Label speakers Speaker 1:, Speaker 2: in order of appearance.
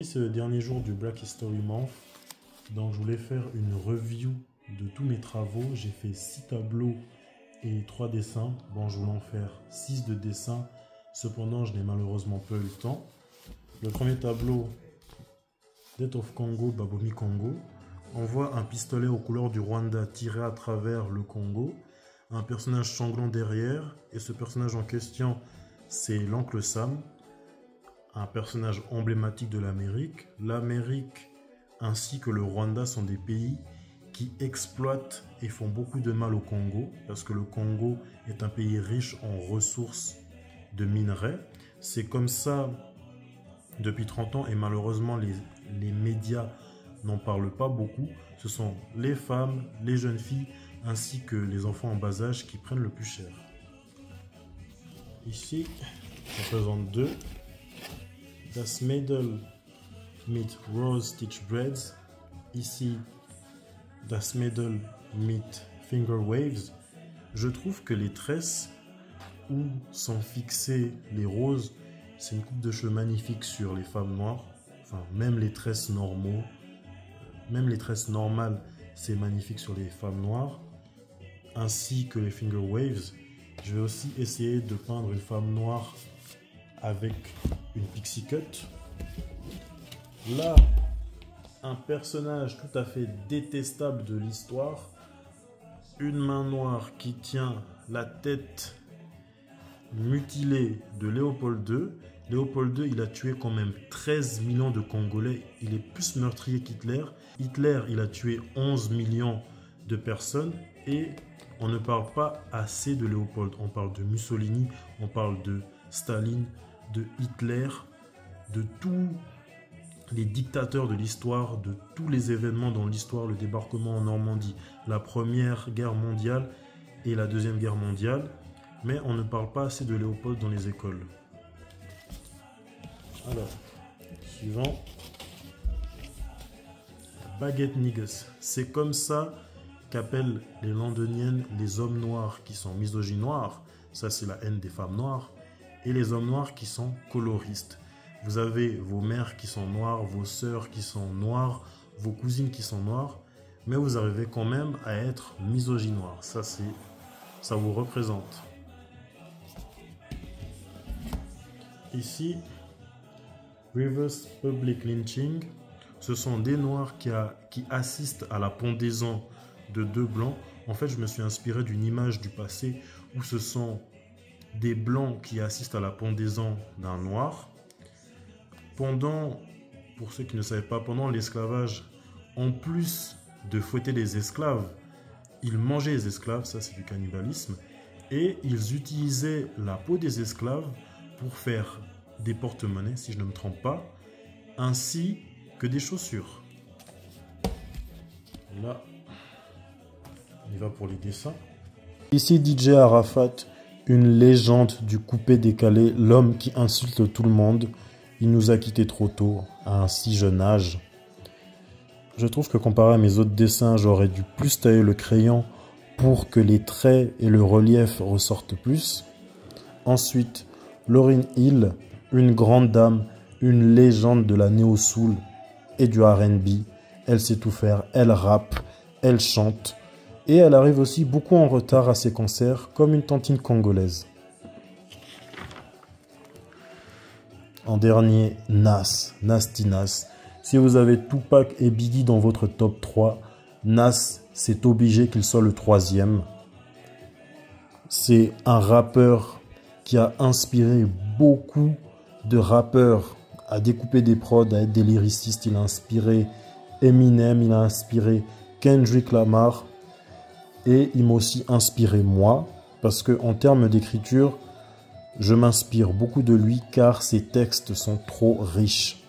Speaker 1: c'est le dernier jour du Black History Month. Donc je voulais faire une review de tous mes travaux. J'ai fait 6 tableaux et 3 dessins. Bon, je voulais en faire 6 de dessins. Cependant, je n'ai malheureusement pas eu le temps. Le premier tableau, Death of Congo, Babomi Congo. On voit un pistolet aux couleurs du Rwanda tiré à travers le Congo. Un personnage sanglant derrière. Et ce personnage en question, c'est l'oncle Sam. Un personnage emblématique de l'Amérique. L'Amérique ainsi que le Rwanda sont des pays qui exploitent et font beaucoup de mal au Congo, parce que le Congo est un pays riche en ressources de minerais. C'est comme ça depuis 30 ans et malheureusement les médias n'en parlent pas beaucoup. Ce sont les femmes, les jeunes filles ainsi que les enfants en bas âge qui prennent le plus cher. Ici, je présente deux. Das Mädel mit Rose Stitch Breads. Ici, Das Mädel mit Finger Waves. Je trouve que les tresses où sont fixées les roses, c'est une coupe de cheveux magnifique sur les femmes noires. Enfin, même les tresses normaux, même les tresses normales, c'est magnifique sur les femmes noires. Ainsi que les Finger Waves. Je vais aussi essayer de peindre une femme noire avec une pixie cut. Là, un personnage tout à fait détestable de l'histoire. Une main noire qui tient la tête mutilée de Léopold II. Léopold II, il a tué quand même 13 millions de Congolais. Il est plus meurtrier qu'Hitler. Hitler, il a tué 11 millions de personnes. Et on ne parle pas assez de Léopold. On parle de Mussolini, on parle de Staline, de Hitler, de tous les dictateurs de l'histoire, de tous les événements dans l'histoire, le débarquement en Normandie, la Première Guerre mondiale et la Deuxième Guerre mondiale. Mais on ne parle pas assez de Léopold dans les écoles. Alors, suivant. Baguette niggas. C'est comme ça qu'appellent les londoniennes les hommes noirs qui sont misogynes noirs. Ça, c'est la haine des femmes noires. Et les hommes noirs qui sont coloristes. Vous avez vos mères qui sont noires, vos sœurs qui sont noires, vos cousines qui sont noires. Mais vous arrivez quand même à être misogyne noir. Ça vous représente. Ici, reverse public lynching. Ce sont des noirs qui assistent à la pendaison de deux blancs. En fait, je me suis inspiré d'une image du passé où ce sont des blancs qui assistent à la pendaison d'un noir. Pour ceux qui ne savaient pas, pendant l'esclavage, en plus de fouetter les esclaves, ils mangeaient les esclaves, ça c'est du cannibalisme, et ils utilisaient la peau des esclaves pour faire des porte-monnaies, si je ne me trompe pas, ainsi que des chaussures. Là, on y va pour les dessins. Ici, DJ Arafat, une légende du coupé décalé, l'homme qui insulte tout le monde. Il nous a quittés trop tôt, à un si jeune âge. Je trouve que comparé à mes autres dessins, j'aurais dû plus tailler le crayon pour que les traits et le relief ressortent plus. Ensuite, Lauryn Hill, une grande dame, une légende de la néo-soul et du R&B. Elle sait tout faire, elle rappe, elle chante. Et elle arrive aussi beaucoup en retard à ses concerts, comme une tantine congolaise. En dernier, Nas, Nasty Nas. Si vous avez Tupac et Biggie dans votre top 3, Nas, c'est obligé qu'il soit le 3e. C'est un rappeur qui a inspiré beaucoup de rappeurs à découper des prods, à être des lyricistes. Il a inspiré Eminem, il a inspiré Kendrick Lamar. Et il m'a aussi inspiré moi, parce qu'en termes d'écriture, je m'inspire beaucoup de lui car ses textes sont trop riches.